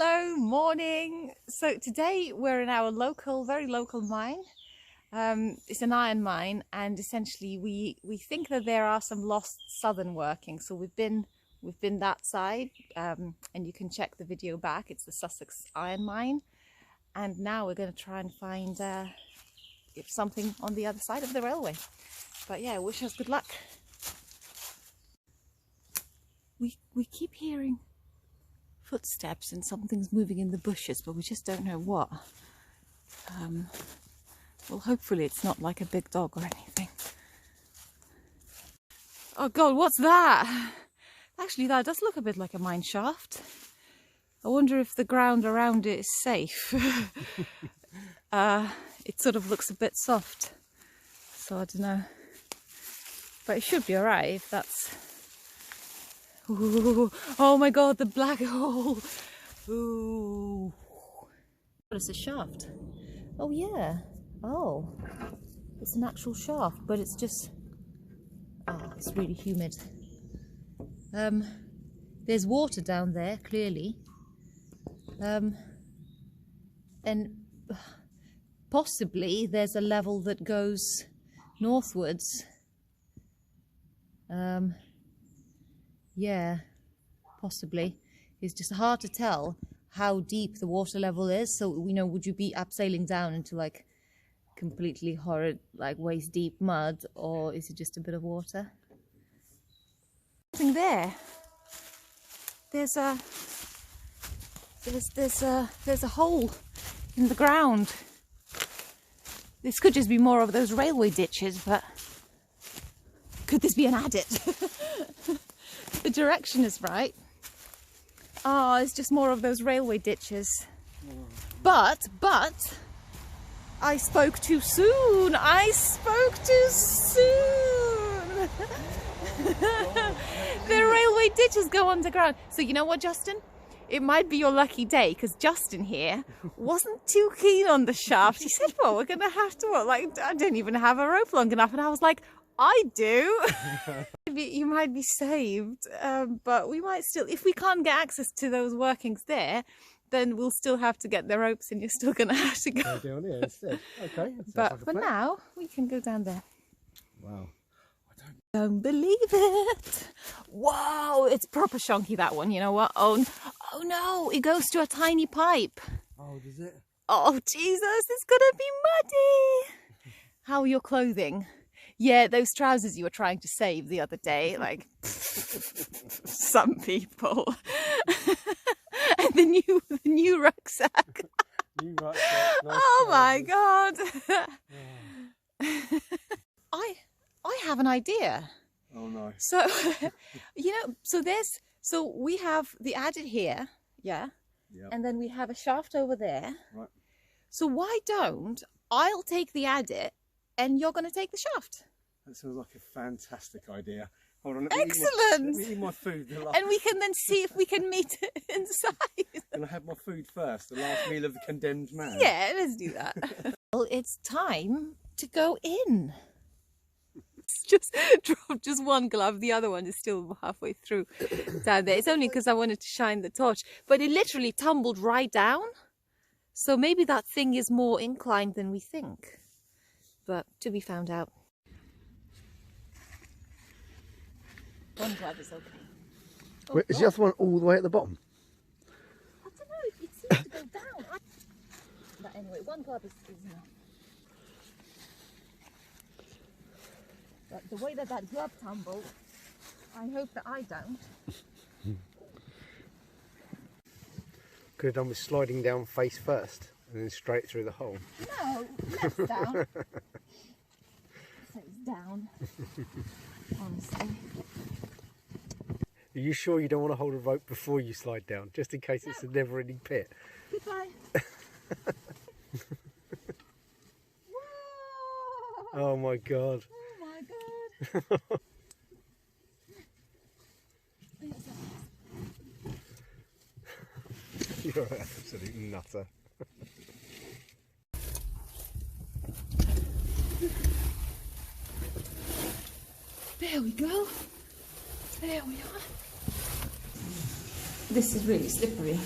Hello, morning. So today we're in our very local mine. It's an iron mine, and essentially we think that there are some lost southern workings. So we've been that side, and you can check the video back. It's the Sussex iron mine, and now we're going to try and find if something on the other side of the railway. But yeah, wish us good luck. We keep hearing footsteps and something's moving in the bushes, but we just don't know what. Well, hopefully it's not like a big dog or anything. Oh god, what's that? Actually, that does look a bit like a mine shaft. I wonder if the ground around it is safe. It sort of looks a bit soft, so I don't know, but it should be alright if that's... Ooh, oh my god, the black hole! Ooh. What is a shaft? Oh yeah. Oh. It's an actual shaft, but it's just... Oh, it's really humid. There's water down there, clearly. And possibly there's a level that goes northwards. Yeah, possibly. It's just hard to tell how deep the water level is. So, you know, would you be abseiling down into like completely horrid, like waist deep mud, or is it just a bit of water? Something there. There's a hole in the ground. This could just be more of those railway ditches, but could this be an adit? The direction is right. Oh, it's just more of those railway ditches. But I spoke too soon. I spoke too soon. The railway ditches go underground. So you know what, Justin? It might be your lucky day, because Justin here wasn't too keen on the shaft. He said, well, we're going to have to, what, like, I don't even have a rope long enough. And I was like, I do. You might be saved, but we might still, if we can't get access to those workings there, then we'll still have to get the ropes, and you're still going to have to go down here instead. Okay. But for now, we can go down there. Wow. I don't believe it. Whoa, it's proper shonky, that one. You know what? Oh no, it goes to a tiny pipe. Oh, does it? Oh Jesus, it's gonna be muddy. How are your clothing? Yeah, those trousers you were trying to save the other day, like some people. And the new rucksack. New rucksack. Nice oh my trousers. god. Oh. I have an idea. Oh no. So you know, so we have the adit here, yeah. Yep. And then we have a shaft over there. Right. So why don't I'll take the adit and you're going to take the shaft? That sounds like a fantastic idea. Hold on, let me eat my food. And we can then see if we can meet inside. Can I have my food first? The last meal of the condemned man? Yeah, let's do that. Well, it's time to go in. Just drop just one glove, the other one is still halfway through down there. It's only because I wanted to shine the torch, but it literally tumbled right down. So maybe that thing is more inclined than we think, but to be found out. One glove is okay. Oh, wait, is the other one all the way at the bottom? I don't know, it seems to go down. But anyway, one glove is enough. But the way that glove tumbled, I hope that I don't. Could have done with sliding down face first and then straight through the hole. No, left down. So it's down. Honestly. Are you sure you don't want to hold a rope before you slide down, just in case it's a never-ending pit? Goodbye. Oh my god. Oh my god. You're an absolute nutter. There we go. There we are. This is really slippery.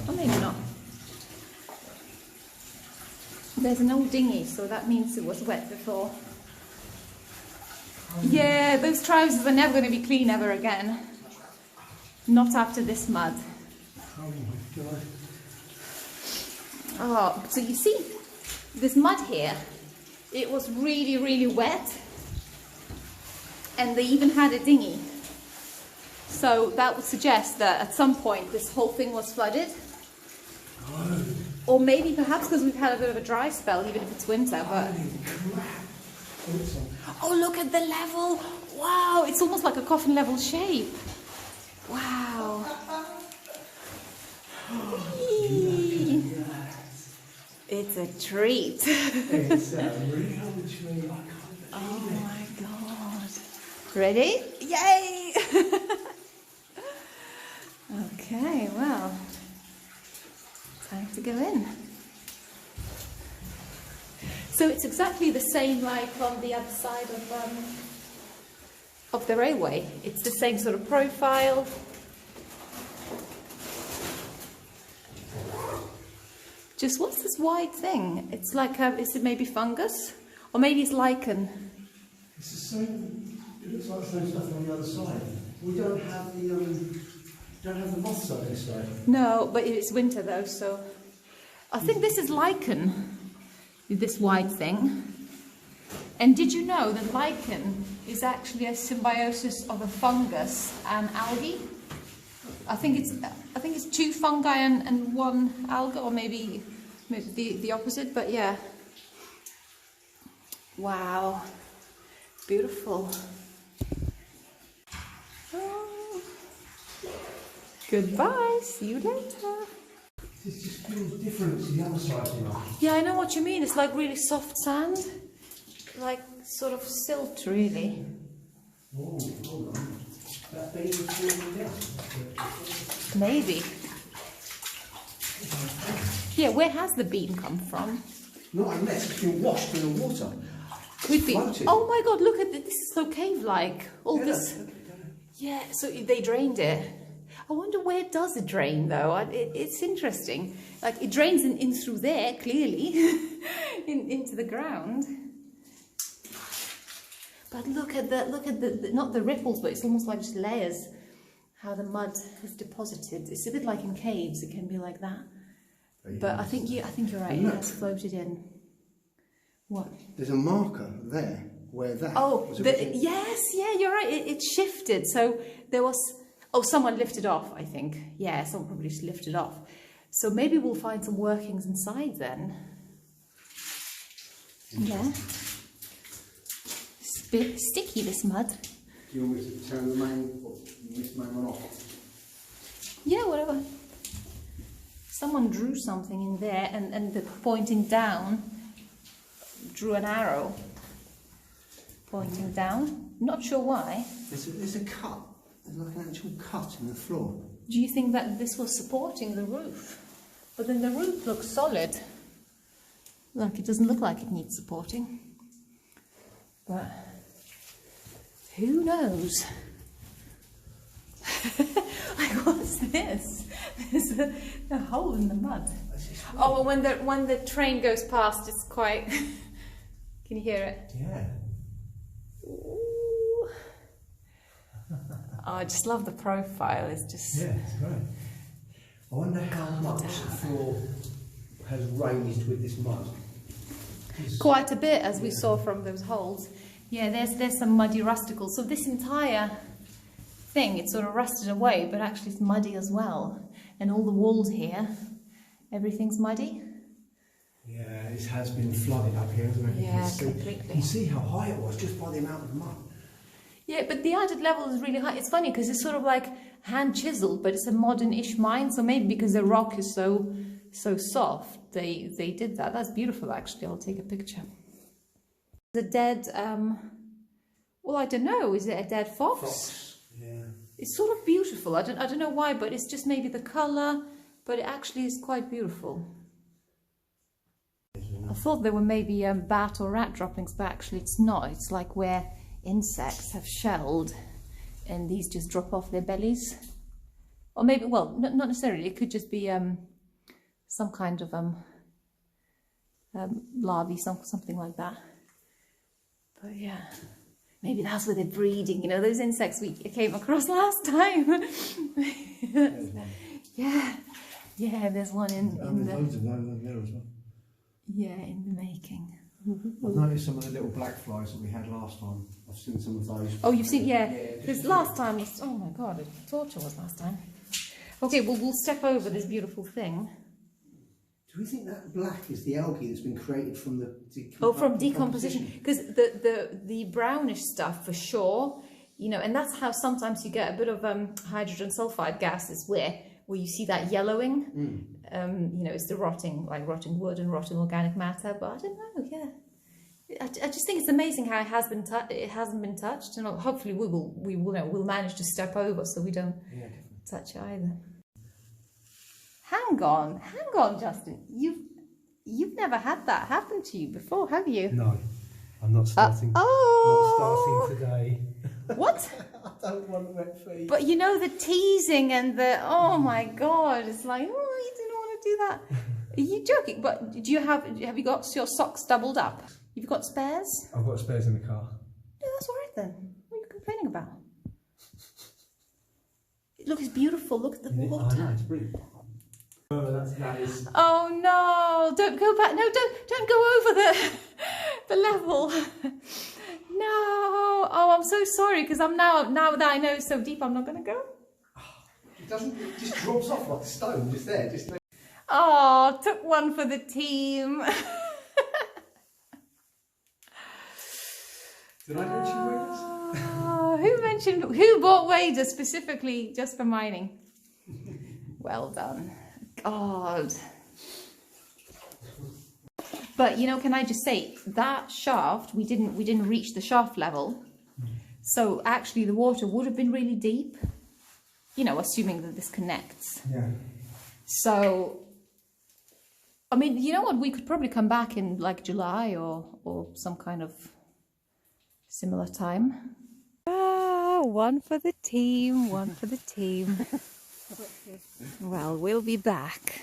Or maybe not. There's an old dinghy, so that means it was wet before. Yeah, those trousers are never going to be clean ever again. Not after this mud. Oh my God. Oh, so you see, this mud here, it was really, really wet. And they even had a dinghy. So that would suggest that at some point this whole thing was flooded. Oh. Or maybe perhaps because we've had a bit of a dry spell, even if it's winter. But oh, look at the level! Wow, it's almost like a coffin level shape. Wow. It's a treat. It's a real treat. Oh my God. Ready? Yay! Okay, well, time to go in. So it's exactly the same like on the other side of the railway. It's the same sort of profile. Just what's this white thing? It's like is it maybe fungus? Or maybe it's lichen? It's the same, it looks like the same stuff on the other side. We don't have the moths on this side. No, but it's winter though, so I think this is lichen, this white thing. And did you know that lichen is actually a symbiosis of a fungus and algae? I think it's two fungi and one alga, or maybe the opposite, but yeah. Wow, beautiful. Oh. Goodbye, see you later. This just feels different to the other side, you know. Yeah, I know what you mean. It's like really soft sand, like sort of silt, really. Oh, hold on. That beam is falling down. Maybe. Yeah, where has the beam come from? Not unless it's been washed in the water. Could be. Floated. Oh my God! Look at this. This is so cave-like. All this. Yeah. So they drained it. I wonder where does it drain though? It's interesting. Like it drains in through there clearly, into the ground. But look at the not the ripples, but it's almost like just layers. How the mud is deposited. It's a bit like in caves. It can be like that. But I think you're right. It has floated in. What? There's a marker there where that. Oh, was yes, yeah, you're right. It shifted. So there was. Oh, someone lifted off. I think. Yeah, someone probably just lifted off. So maybe we'll find some workings inside then. Yeah. It's a bit sticky, this mud. Do you want me to turn the main one off? Yeah, whatever. Someone drew something in there and the pointing down drew an arrow pointing down. Not sure why. There's a cut. There's like an actual cut in the floor. Do you think that this was supporting the roof? But then the roof looks solid. Look, it doesn't look like it needs supporting. But who knows? Like, what's this? There's a hole in the mud. Oh, well, when the train goes past, it's quite. Can you hear it? Yeah. Ooh. Oh, I just love the profile. It's just. Yeah, it's great. I wonder how much the floor has raised with this mud. Quite a bit, as we saw from those holes. Yeah, there's some muddy rusticles. So this entire thing, it's sort of rusted away, but actually it's muddy as well. And all the walls here, everything's muddy. Yeah, it has been flooded up here, hasn't it? Yeah, You can see how high it was just by the amount of mud. Yeah, but the added level is really high. It's funny because it's sort of like hand chiseled, but it's a modern-ish mine. So maybe because the rock is so soft, they did that. That's beautiful, actually. I'll take a picture. The dead, well, I don't know. Is it a dead fox? Fox, yeah. It's sort of beautiful. I don't know why, but it's just maybe the colour, but it actually is quite beautiful. I thought there were maybe bat or rat droppings, but actually it's not. It's like where insects have shelled and these just drop off their bellies. Or maybe, well, not necessarily. It could just be some kind of larvae, something like that. But yeah, maybe that's where they're breeding. You know, those insects we came across last time. Yeah, yeah. There's one in the. Loads of those there as well. Yeah, in the making. I've noticed some of the little black flies that we had last time. I've seen some of those. Oh, you've seen, yeah. Because last time was, oh my god, a torture was last time. Okay, well, we'll step over this beautiful thing. Do we think that black is the algae that's been created from the from decomposition? Because the brownish stuff for sure, you know, and that's how sometimes you get a bit of hydrogen sulfide gases where you see that yellowing. You know, it's the rotting wood and rotting organic matter. But I don't know. Yeah, I just think it's amazing how it hasn't been touched, and hopefully we'll manage to step over so we don't touch it either. Hang on, Justin. You've never had that happen to you before, have you? No, I'm not starting. Oh, Not starting today. What? I don't want wet feet. But you know, the teasing and the, oh my god, it's like, oh, you didn't want to do that. Are you joking? But do you have you got your socks doubled up? You've got spares? I've got spares in the car. No, that's all right then. What are you complaining about? Look, it's beautiful. Look at the water. I know, it's brilliant. Oh, that is. Oh no! Don't go back. No, don't go over the level. No. Oh, I'm so sorry because I'm now that I know it's so deep, I'm not going to go. It just drops off like a stone, just there. Oh, took one for the team. Did I mention waders? Who bought waders specifically just for mining? Well done. God. But you know, can I just say that shaft, we didn't reach the shaft level. So actually the water would have been really deep. You know, assuming that this connects. Yeah. So I mean, you know what, we could probably come back in like July or some kind of similar time. Ah, one for the team, one for the team. Well, we'll be back.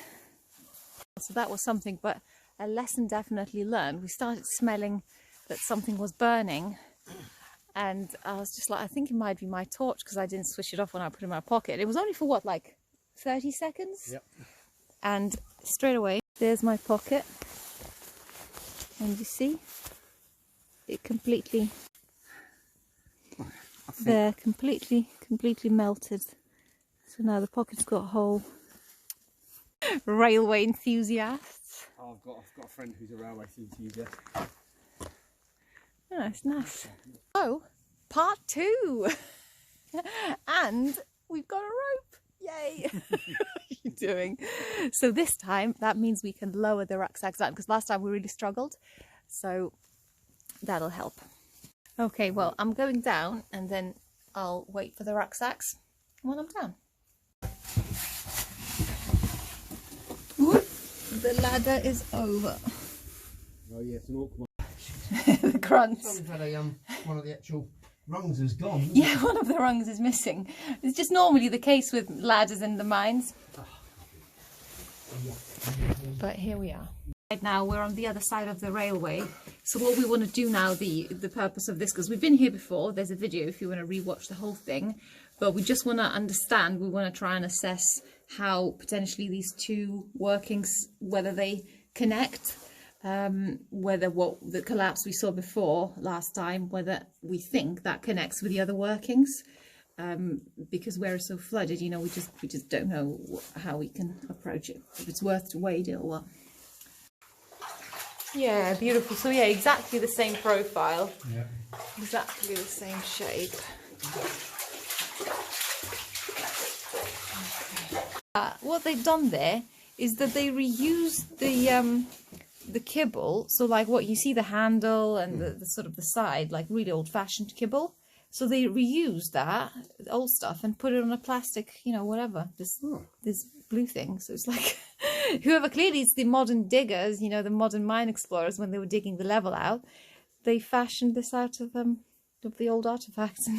So that was something, but a lesson definitely learned. We started smelling that something was burning, and I was just like, I think it might be my torch because I didn't switch it off when I put it in my pocket. It was only for what, like 30 seconds? Yep. And straight away, there's my pocket, and you see, it completely, they're completely melted. So now the pocket's got a hole. Railway enthusiasts. Oh, I've got a friend who's a railway enthusiast. Oh, it's nice. Oh, part 2. And we've got a rope. Yay. What are you doing? So this time, that means we can lower the rucksacks down, because last time we really struggled. So that'll help. Okay, well, I'm going down and then I'll wait for the rucksacks when I'm down. Whoop, the ladder is over. Oh yes, an awkward one. The crunch. We've had one of the actual rungs has gone. Yeah, one of the rungs is missing. It's just normally the case with ladders in the mines. But here we are. Right now we're on the other side of the railway. So what we want to do now, the purpose of this, because we've been here before, there's a video if you want to rewatch the whole thing, but we just want to understand, we want to try and assess how potentially these two workings, whether they connect, whether what the collapse we saw before last time, whether we think that connects with the other workings, because where it's so flooded, you know, we just don't know how we can approach it, if it's worth to wade it or what. Yeah, beautiful. So yeah, exactly the same profile. Yeah. Exactly the same shape. What they've done there is that they reused the kibble. So like what you see, the handle and the sort of the side, like really old-fashioned kibble. So they reused that old stuff and put it on a plastic, you know, whatever, this blue thing. So it's like whoever, clearly it's the modern diggers, you know, the modern mine explorers, when they were digging the level out, they fashioned this out of the old artifacts.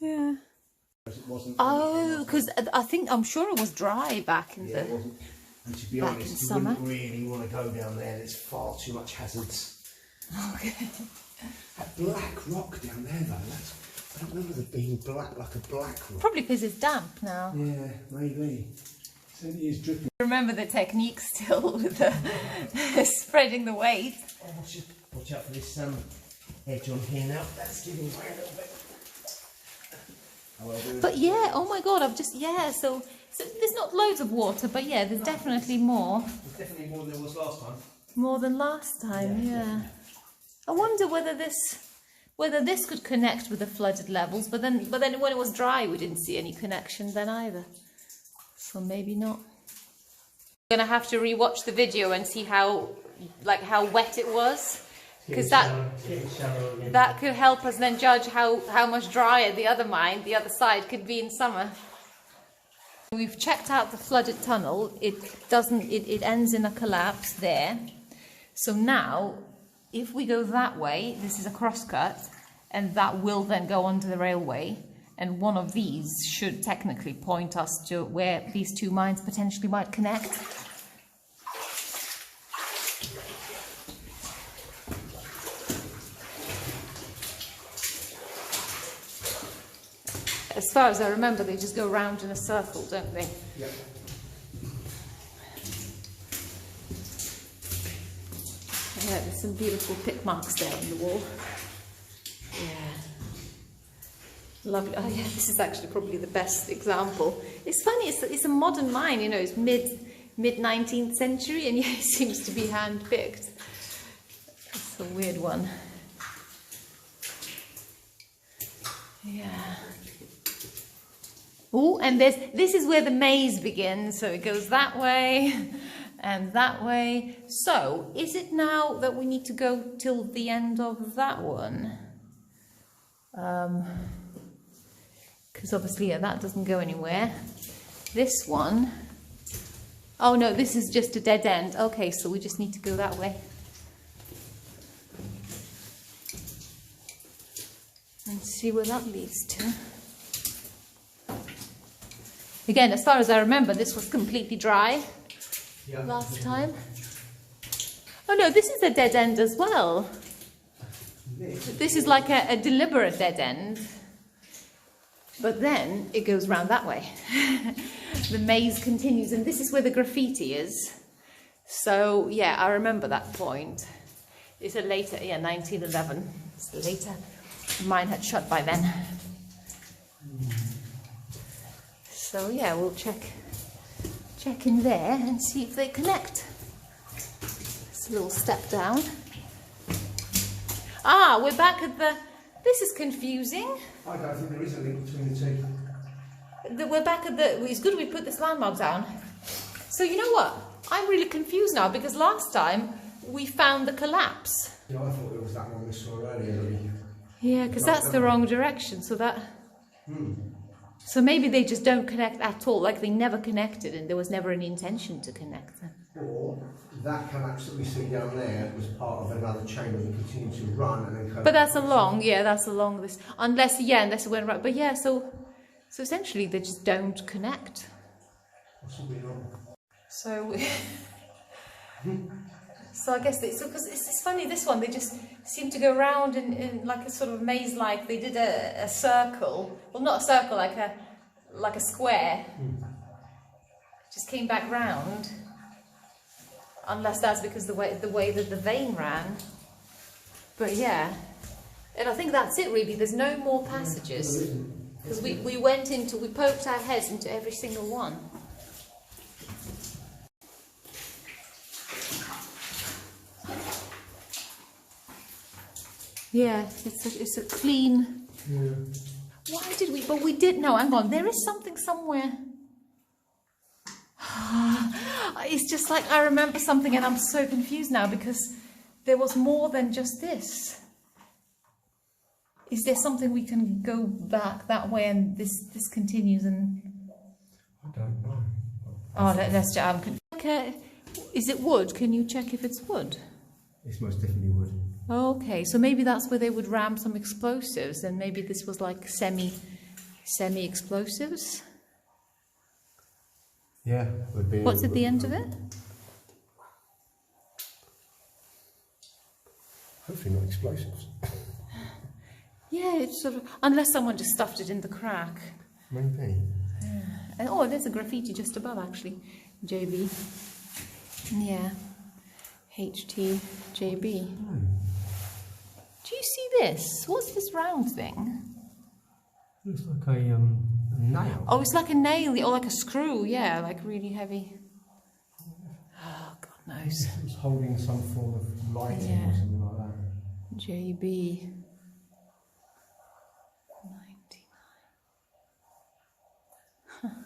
Yeah. It wasn't. Oh, because I'm sure it was dry back in Yeah, it the. wasn't. And to be Back honest, in you summer. wouldn't really want to go down there. There's far too much hazards. Okay. That black rock down there, though. I don't remember there being black, like a black rock. Probably because it's damp now. Yeah, maybe. It certainly is dripping. Remember the technique still with the spreading the weight. Oh, watch out for this edge on here now. That's giving way a little bit. But yeah, oh my god, so there's not loads of water, but yeah, there's definitely more. There's definitely more than there was last time. More than last time, yeah. I wonder whether this could connect with the flooded levels, but then when it was dry, we didn't see any connection then either. So maybe not. We're gonna have to rewatch the video and see how wet it was, because that could help us then judge how much drier the other side could be in summer. We've checked out the flooded tunnel. It ends in a collapse there. So now, if we go that way, this is a crosscut, and that will then go onto the railway, and one of these should technically point us to where these two mines potentially might connect. As far as I remember, they just go round in a circle, don't they? Yeah. Yeah, there's some beautiful pick marks there on the wall. Yeah. Lovely. Oh yeah, this is actually probably the best example. It's funny, it's a modern mine, you know, it's mid-19th century, and yeah, it seems to be hand-picked. It's a weird one. Yeah. Oh, and this is where the maze begins, so it goes that way and that way. So, is it now that we need to go till the end of that one? Because obviously, yeah, that doesn't go anywhere. This one, oh no, this is just a dead end. Okay, so we just need to go that way. And see where that leads to. Again, as far as I remember, this was completely dry last time. Oh no, this is a dead end as well. This is like a deliberate dead end. But then it goes round that way. The maze continues, and this is where the graffiti is. So yeah, I remember that point. It's a later, yeah, 1911. It's later. Mine had shut by then. So yeah, we'll check in there and see if they connect. It's a little step down. Ah, we're back at the... This is confusing. I don't think there is a link between the two. We're back at the... It's good we put this landmark down. So you know what? I'm really confused now, because last time we found the collapse. Yeah, I thought it was that one we saw earlier. Yeah, because that's the wrong direction, so that... So maybe they just don't connect at all, like they never connected and there was never any intention to connect them. Or that collapse that we see down there was part of another chain that we continue to run and then... But that's along this... Unless it went right. But yeah, so essentially they just don't connect. Possibly not. So... So I guess because it's funny, this one, they just seem to go round in like a sort of maze-like. They did a circle, well, not a circle, like a square. Just came back round, unless that's because the way that the vein ran. But yeah, and I think that's it really. There's no more passages because we poked our heads into every single one. Yeah, it's a clean... Yeah. Why did we... But we did... No, hang on. There is something somewhere. It's just like I remember something and I'm so confused now because there was more than just this. Is there something we can go back that way and this continues and... I don't know. Oh, let's check. Okay. Is it wood? Can you check if it's wood? It's most definitely wood. Okay, so maybe that's where they would ram some explosives, and maybe this was like Semi-explosives. Yeah, would be. What's at the end of it? Hopefully not explosives. Yeah, it's sort of, unless someone just stuffed it in the crack. Maybe. And, oh, there's a graffiti just above actually. JB. Yeah. HT JB. Do you see this? What's this round thing? Looks like a nail. Oh, it's like a nail or like a screw. Yeah, like really heavy. Oh, God knows. It's holding some form of lighting Yeah. or something like that. JB. 99.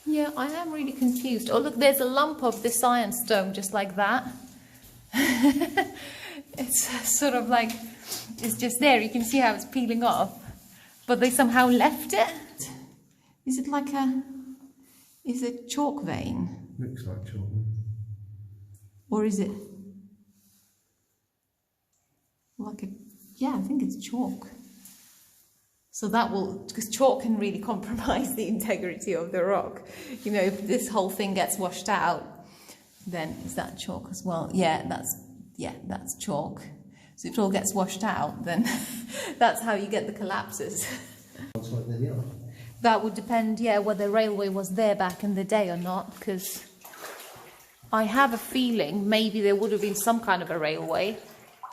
Yeah, I am really confused. Oh, look, there's a lump of this ironstone just like that. It's sort of like, it's just there. You can see how it's peeling off. But they somehow left it. Is it like a, is it chalk vein? Looks like chalk. Or is it like a, yeah, I think it's chalk. So that will, because chalk can really compromise the integrity of the rock. You know, if this whole thing gets washed out, then is that chalk as well? Yeah, that's chalk. So if it all gets washed out, then that's how you get the collapses. That would depend, yeah, whether the railway was there back in the day or not, because I have a feeling maybe there would have been some kind of a railway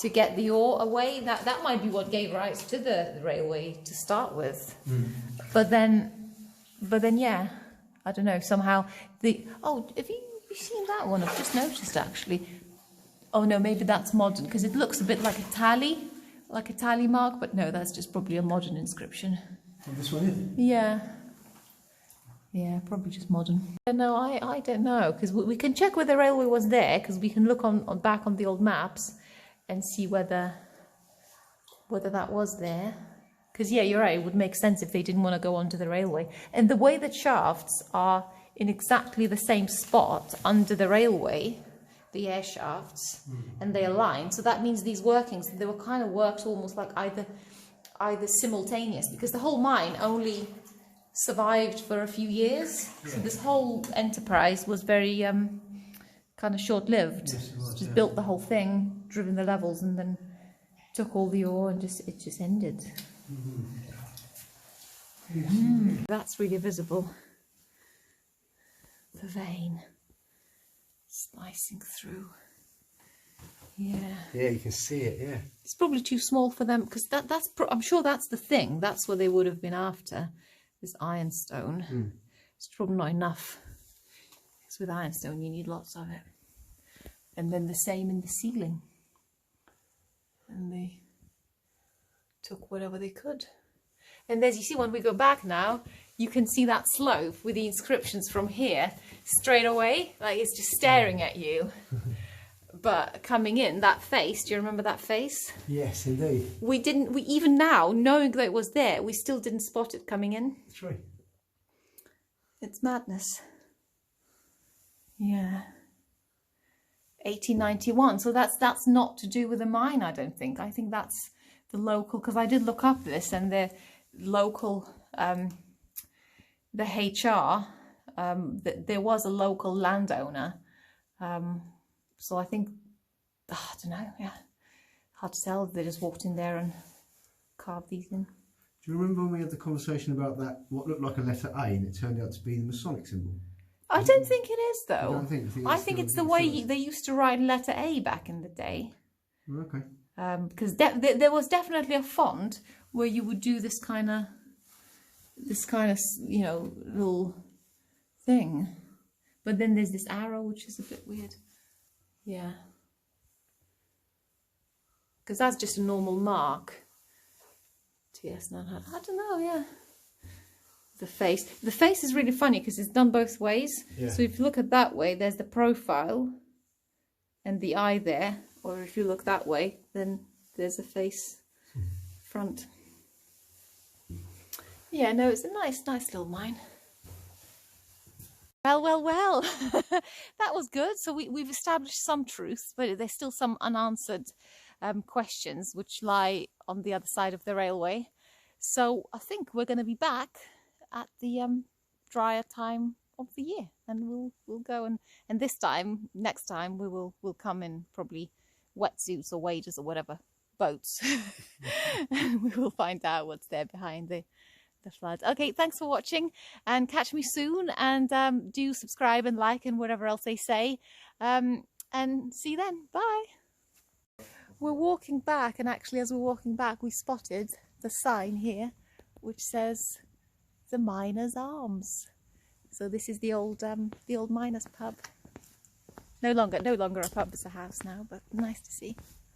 to get the ore away. That might be what gave rise to the railway to start with. But then yeah, I don't know, somehow have you seen that one? I've just noticed actually. Oh no, maybe that's modern because it looks a bit like a tally mark, but no, that's just probably a modern inscription. This one is? Yeah, probably just modern. No, I don't know, because we can check whether the railway was there, because we can look on back on the old maps and see whether that was there. Because yeah, you're right, it would make sense if they didn't want to go onto the railway. And the way that shafts are in exactly the same spot under the railway, the air shafts, and they align, so that means these workings, they were kind of worked almost like either simultaneous, because the whole mine only survived for a few years. So this whole enterprise was very kind of short-lived. Yes, it was, Just yeah. built the whole thing, driven the levels, and then took all the ore, and it just ended. That's really visible. The vein slicing through. Yeah. Yeah, you can see it, yeah. It's probably too small for them, because I'm sure that's the thing. That's what they would have been after, this ironstone. It's probably not enough. Because with ironstone, you need lots of it. And then the same in the ceiling. And they took whatever they could. And as you see, when we go back now, you can see that slope with the inscriptions from here straight away. Like it's just staring at you. But coming in, that face, do you remember that face? Yes, indeed. We even now, knowing that it was there, we still didn't spot it coming in. That's right. It's madness. Yeah. 1891. So that's not to do with the mine, I don't think. I think that's the local, because I did look up this, and the local, the HR, there was a local landowner. So I think, I don't know, yeah, hard to tell. They just walked in there and carved these in. Do you remember when we had the conversation about that, what looked like a letter A, and it turned out to be the Masonic symbol? I don't think it is, though. You don't think? I think it's the way they used to write letter A back in the day. Okay. Because there was definitely a font where you would do this kind of, you know, little thing. But then there's this arrow, which is a bit weird. Yeah. Because that's just a normal mark. TS900. I don't know, yeah. The face is really funny because it's done both ways. Yeah. So if you look at that way, there's the profile and the eye there. Or if you look that way, then there's a face front. Yeah, no, it's a nice little mine. Well. That was good. So we've established some truths, but there's still some unanswered questions which lie on the other side of the railway. So I think we're going to be back at the drier time of the year, and we'll go and this time, next time, we'll come in probably wetsuits or waders or whatever, boats, and we will find out what's there behind the floods. Okay, thanks for watching, and catch me soon, and do subscribe and like and whatever else they say, and see you then. Bye. We're walking back, and actually as we're walking back we spotted the sign here which says the Miners' Arms. So this is the old miners' pub. No longer a pub, it's a house now, but nice to see.